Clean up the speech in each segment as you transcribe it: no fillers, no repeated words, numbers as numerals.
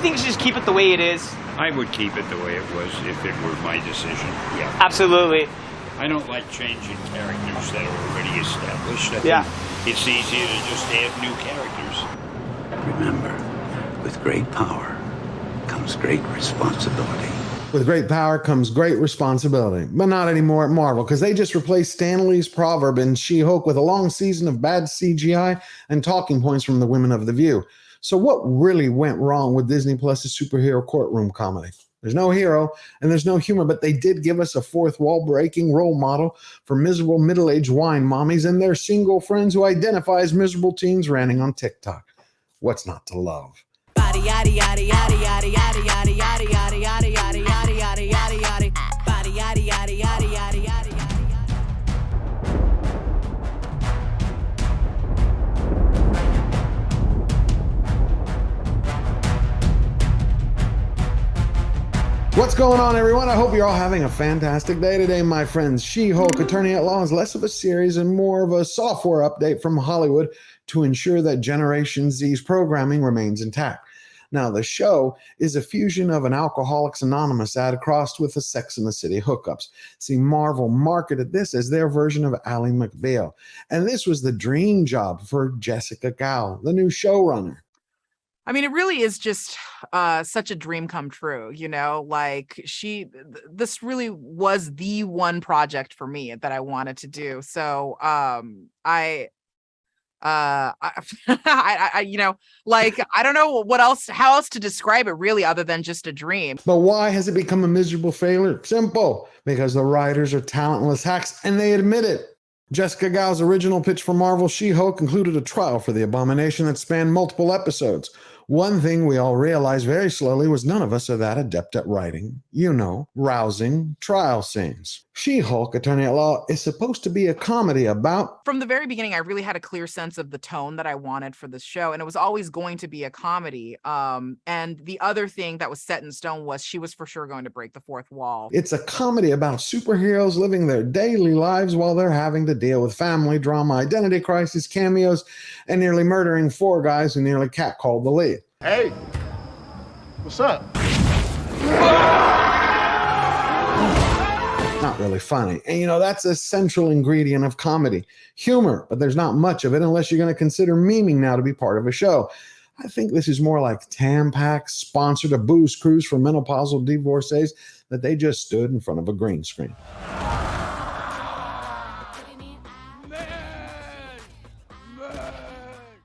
think you should just keep it the way it is? I would keep it the way it was if it were my decision, yeah. Absolutely. I don't like changing characters that are already established. I think it's easier to just add new characters. Remember, with great power comes great responsibility. With great power comes great responsibility. But not anymore at Marvel, because they just replaced Stan Lee's proverb in She-Hulk with a long season of bad CGI and talking points from the women of The View. So what really went wrong with Disney Plus's superhero courtroom comedy? There's no hero and there's no humor, but they did give us a fourth wall breaking role model for miserable middle-aged wine mommies and their single friends who identify as miserable teens ranting on TikTok. What's not to love? What's going on, everyone? I hope you're all having a fantastic day today, my friends. She-Hulk, Attorney at Law is less of a series and more of a software update from Hollywood to ensure that Generation Z's programming remains intact. Now, the show is a fusion of an Alcoholics Anonymous ad crossed with a Sex and the City hookups. See, Marvel marketed this as their version of Ally McBeal. And this was the dream job for Jessica Gao, the new showrunner. I mean, it really is just such a dream come true, you know, like this really was the one project for me that I wanted to do. So I you know, like, I don't know how else to describe it really other than just a dream. But why has it become a miserable failure? Simple, because the writers are talentless hacks and they admit it. Jessica Gao's original pitch for Marvel She-Hulk included a trial for the Abomination that spanned multiple episodes. One thing we all realized very slowly was none of us are that adept at writing, rousing trial scenes. She-Hulk, Attorney at Law, is supposed to be a comedy about... From the very beginning, I really had a clear sense of the tone that I wanted for this show, and it was always going to be a comedy. And the other thing that was set in stone was she was for sure going to break the fourth wall. It's a comedy about superheroes living their daily lives while they're having to deal with family drama, identity crisis, cameos, and nearly murdering four guys who nearly catcalled the lead. Hey, what's up? Not really funny. And that's a central ingredient of comedy. Humor, but there's not much of it unless you're going to consider memeing now to be part of a show. I think this is more like Tampax sponsored a booze cruise for menopausal divorcees that they just stood in front of a green screen.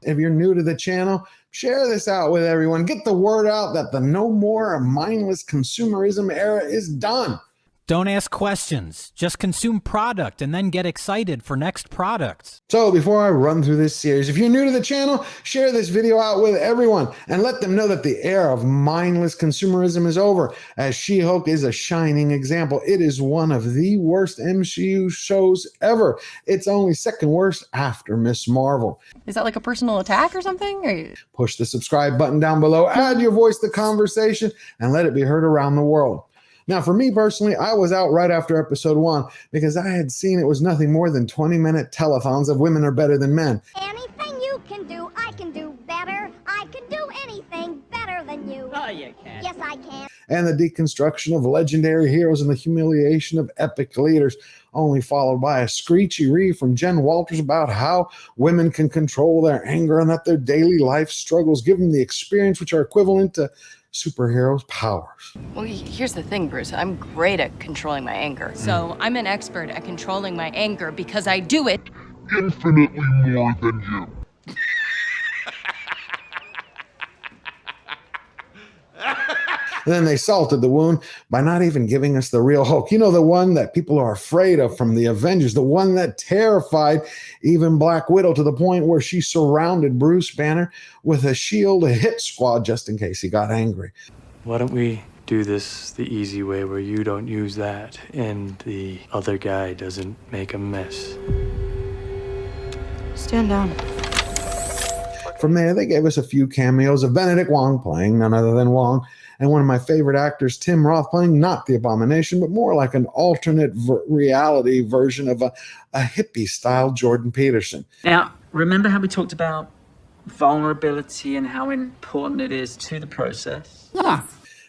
If you're new to the channel, share this out with everyone. Get the word out that the no more mindless consumerism era is done. Don't ask questions. Just consume product and then get excited for next products. So before I run through this series, if you're new to the channel, share this video out with everyone and let them know that the era of mindless consumerism is over, as She-Hulk is a shining example. It is one of the worst MCU shows ever. It's only second worst after Ms. Marvel. Is that like a personal attack or something? Push the subscribe button down below, add your voice to the conversation, and let it be heard around the world. Now, for me personally, I was out right after episode 1 because I had seen it was nothing more than 20-minute telethons of women are better than men. Anything you can do, I can do better. I can do anything better than you. Oh, you can. Yes, I can. And the deconstruction of legendary heroes and the humiliation of epic leaders, only followed by a screechy read from Jen Walters about how women can control their anger and that their daily life struggles give them the experience which are equivalent to superheroes' powers. Well, here's the thing, Bruce. I'm great at controlling my anger. So I'm an expert at controlling my anger because I do it Infinitely more than you. And then they salted the wound by not even giving us the real Hulk. The one that people are afraid of from the Avengers, the one that terrified even Black Widow to the point where she surrounded Bruce Banner with a shield, a hit squad, just in case he got angry. Why don't we do this the easy way where you don't use that and the other guy doesn't make a mess? Stand down. From there, they gave us a few cameos of Benedict Wong playing none other than Wong, and one of my favorite actors, Tim Roth, playing not the Abomination, but more like an alternate reality version of a hippie-style Jordan Peterson. Now, remember how we talked about vulnerability and how important it is to the process. Yes.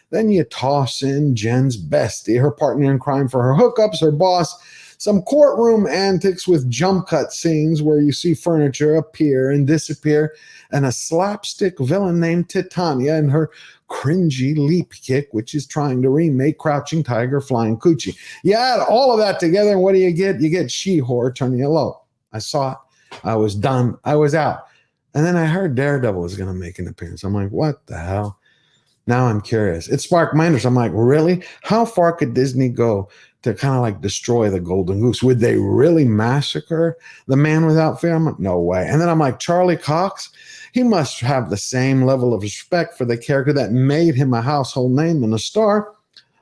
Then you toss in Jen's bestie, her partner in crime for her hookups, her boss, some courtroom antics with jump cut scenes where you see furniture appear and disappear, and a slapstick villain named Titania and her cringy leap kick, which is trying to remake Crouching Tiger, Flying Coochie. You add all of that together, and what do you get? You get She-Horror turning you low. I saw it. I was done. I was out. And then I heard Daredevil was going to make an appearance. I'm like, what the hell? Now I'm curious. It sparked my interest. I'm like, really? How far could Disney go to kind of like destroy the Golden Goose? Would they really massacre the Man Without Fear? I'm like, no way. And then I'm like, Charlie Cox, he must have the same level of respect for the character that made him a household name and a star,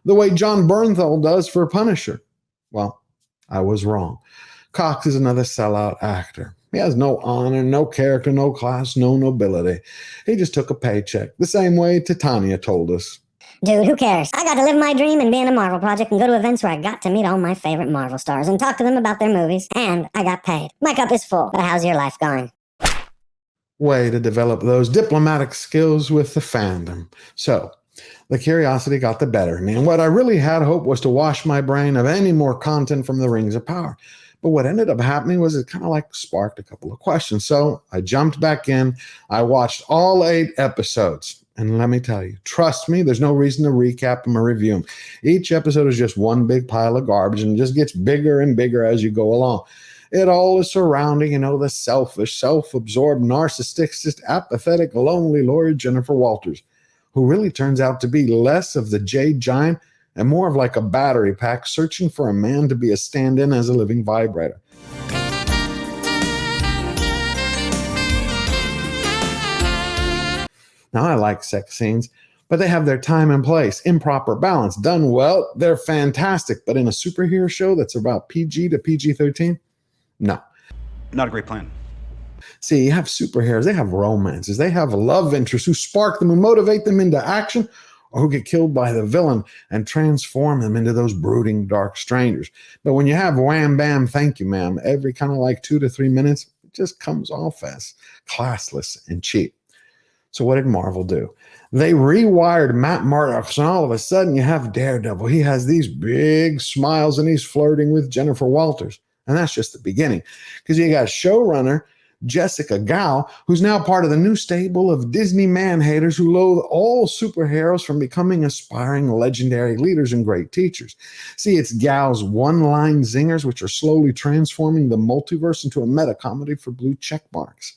the way John Bernthal does for Punisher. Well, I was wrong. Cox is another sellout actor. He has no honor, no character, no class, no nobility. He just took a paycheck, the same way Titania told us. Dude, who cares? I got to live my dream and be in a Marvel project and go to events where I got to meet all my favorite Marvel stars and talk to them about their movies. And I got paid. My cup is full. But how's your life going? Way to develop those diplomatic skills with the fandom. So, the curiosity got the better of me. And what I really had hope was to wash my brain of any more content from the Rings of Power. But what ended up happening was it kind of like sparked a couple of questions. So I jumped back in. I watched all 8 episodes. And let me tell you, trust me, there's no reason to recap them or review them. Each episode is just one big pile of garbage and it just gets bigger and bigger as you go along. It all is surrounding, the selfish, self-absorbed, narcissistic, apathetic, lonely Lori Jennifer Walters, who really turns out to be less of the Jade Giant and more of like a battery pack searching for a man to be a stand-in as a living vibrator. Now, I like sex scenes, but they have their time and place, improper balance. Done well, they're fantastic. But in a superhero show that's about PG to PG-13, no. Not a great plan. See, you have superheroes, they have romances, they have love interests who spark them and motivate them into action, or who get killed by the villain and transform them into those brooding dark strangers. But when you have wham bam thank you ma'am every kind of like 2 to 3 minutes, it just comes off as classless and cheap. So what did Marvel do? They rewired Matt Murdock, and all of a sudden you have Daredevil. He has these big smiles and he's flirting with Jennifer Walters. And that's just the beginning, because you got showrunner Jessica Gao, who's now part of the new stable of Disney man-haters who loathe all superheroes from becoming aspiring legendary leaders and great teachers. See, it's Gao's one-line zingers which are slowly transforming the multiverse into a meta-comedy for blue check marks.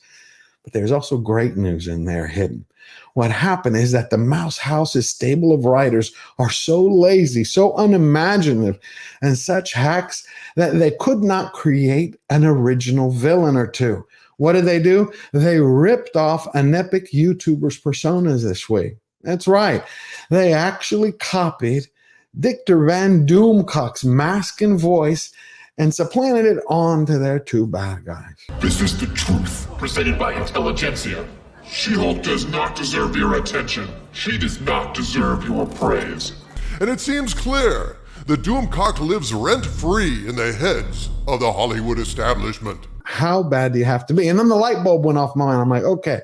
But there's also great news in there hidden. What happened is that the Mouse House's stable of writers are so lazy, so unimaginative, and such hacks that they could not create an original villain or two. What did they do? They ripped off an epic YouTuber's personas this week. That's right. They actually copied Victor Van Doomcock's mask and voice and supplanted it onto their 2 bad guys. This is the truth, presented by Intelligentsia. She-Hulk does not deserve your attention. She does not deserve your praise. And it seems clear that Doomcock lives rent-free in the heads of the Hollywood establishment. How bad do you have to be? And then the light bulb went off my mind. I'm like, okay,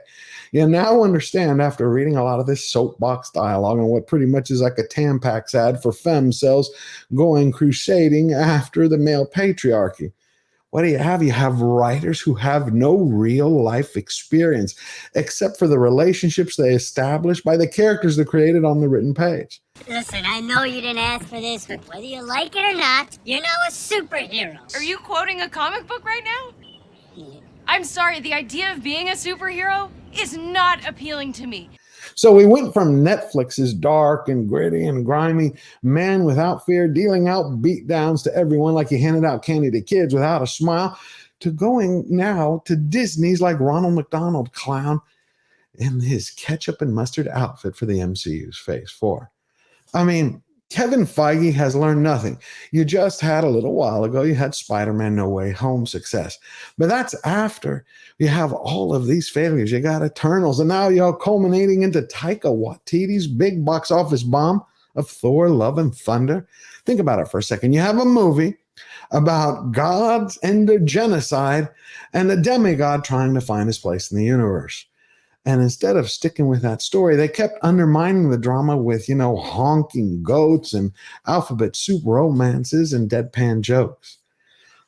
you now understand after reading a lot of this soapbox dialogue and what pretty much is like a Tampax ad for femcells going crusading after the male patriarchy. What do you have? You have writers who have no real life experience except for the relationships they establish by the characters they created on the written page. Listen, I know you didn't ask for this, but whether you like it or not, you're now a superhero. Are you quoting a comic book right now? I'm sorry, the idea of being a superhero is not appealing to me. So we went from Netflix's dark and gritty and grimy Man Without Fear dealing out beatdowns to everyone like he handed out candy to kids without a smile, to going now to Disney's like Ronald McDonald clown in his ketchup and mustard outfit for the MCU's Phase 4. I mean, Kevin Feige has learned nothing. You just had a little while ago, you had Spider-Man No Way Home success. But that's after you have all of these failures. You got Eternals, and now you're culminating into Taika Waititi's big box office bomb of Thor, Love and Thunder. Think about it for a second. You have a movie about gods and their genocide and a demigod trying to find his place in the universe. And instead of sticking with that story, they kept undermining the drama with, honking goats and alphabet soup romances and deadpan jokes.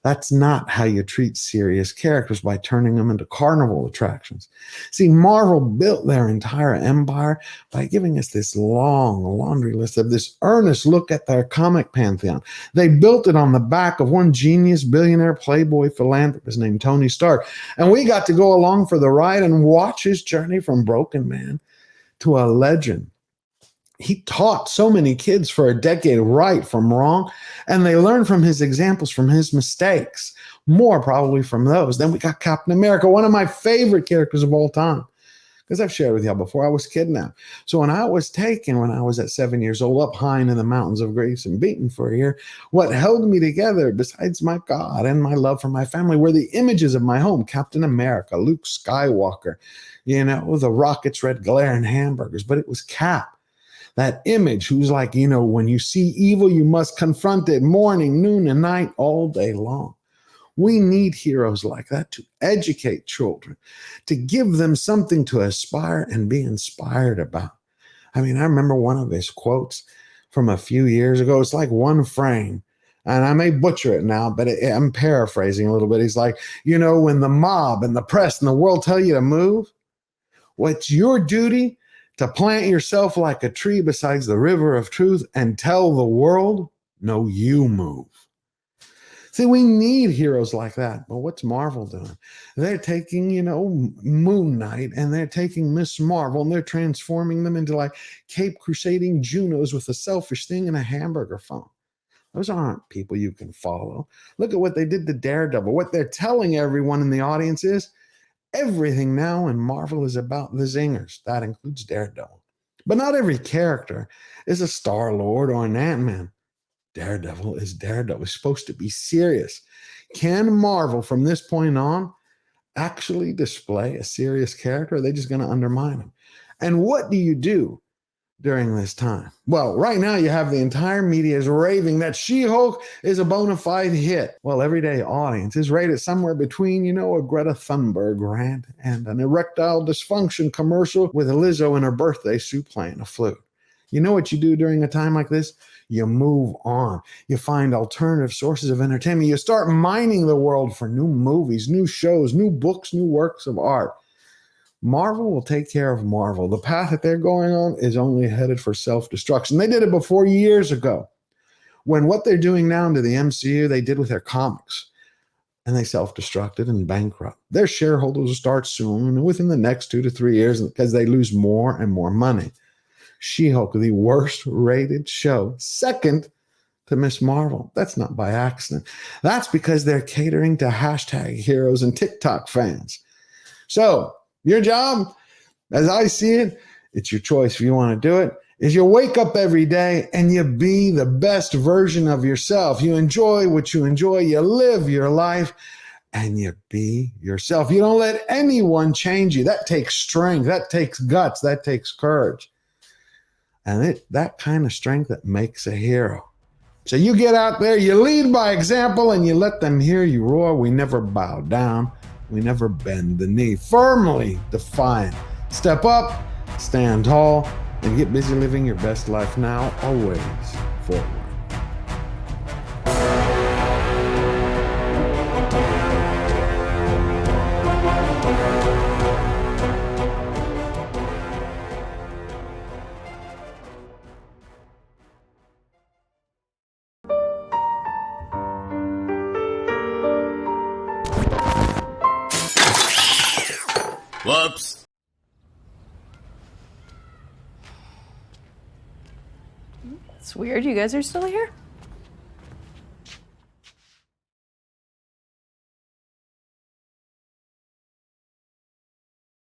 That's not how you treat serious characters, by turning them into carnival attractions. See, Marvel built their entire empire by giving us this long laundry list of this earnest look at their comic pantheon. They built it on the back of one genius billionaire playboy philanthropist named Tony Stark. And we got to go along for the ride and watch his journey from broken man to a legend. He taught so many kids for a decade right from wrong, and they learned from his examples, from his mistakes, more probably from those. Then we got Captain America, one of my favorite characters of all time. Because I've shared with y'all before, I was kidnapped. So when I was taken, when I was at 7 years old, up high in the mountains of Greece and beaten for a year, what held me together, besides my God and my love for my family, were the images of my home: Captain America, Luke Skywalker, the rockets, red glare, and hamburgers. But it was Cap. That image who's like, when you see evil, you must confront it morning, noon, and night, all day long. We need heroes like that to educate children, to give them something to aspire and be inspired about. I remember one of his quotes from a few years ago. It's like one frame, and I may butcher it now, but I'm paraphrasing a little bit. He's like, when the mob and the press and the world tell you to move, what's your duty? To plant yourself like a tree beside the river of truth and tell the world, no, you move. See, we need heroes like that. But what's Marvel doing? They're taking, Moon Knight, and they're taking Miss Marvel, and they're transforming them into like Cape Crusading Junos with a selfish thing and a hamburger phone. Those aren't people you can follow. Look at what they did to Daredevil. What they're telling everyone in the audience is, everything now in Marvel is about the zingers. That includes Daredevil. But not every character is a Star-Lord or an Ant-Man. Daredevil is Daredevil. It's supposed to be serious. Can Marvel, from this point on, actually display a serious character? Or are they just going to undermine him? And what do you do during this time? Well, right now you have the entire media is raving that She-Hulk is a bona fide hit. Well, everyday audience is rated somewhere between, a Greta Thunberg rant and an erectile dysfunction commercial with Lizzo in her birthday suit playing a flute. You know what you do during a time like this? You move on. You find alternative sources of entertainment. You start mining the world for new movies, new shows, new books, new works of art. Marvel will take care of Marvel. The path that they're going on is only headed for self-destruction. They did it before years ago. When what they're doing now into the MCU, they did with their comics. And they self-destructed and bankrupt. Their shareholders will start soon, within the next 2 to 3 years, because they lose more and more money. She-Hulk, the worst rated show, second to Miss Marvel. That's not by accident. That's because they're catering to hashtag heroes and TikTok fans. So, your job, as I see it, it's your choice if you want to do it, is you wake up every day and you be the best version of yourself. You enjoy what you enjoy, you live your life, and you be yourself. You don't let anyone change you. That takes strength, that takes guts, that takes courage. And that kind of strength that makes a hero. So you get out there, you lead by example, and you let them hear you roar. We never bow down. We never bend the knee. Firmly defiant. Step up, stand tall, and get busy living your best life now, always forward. Whoops. It's weird you guys are still here.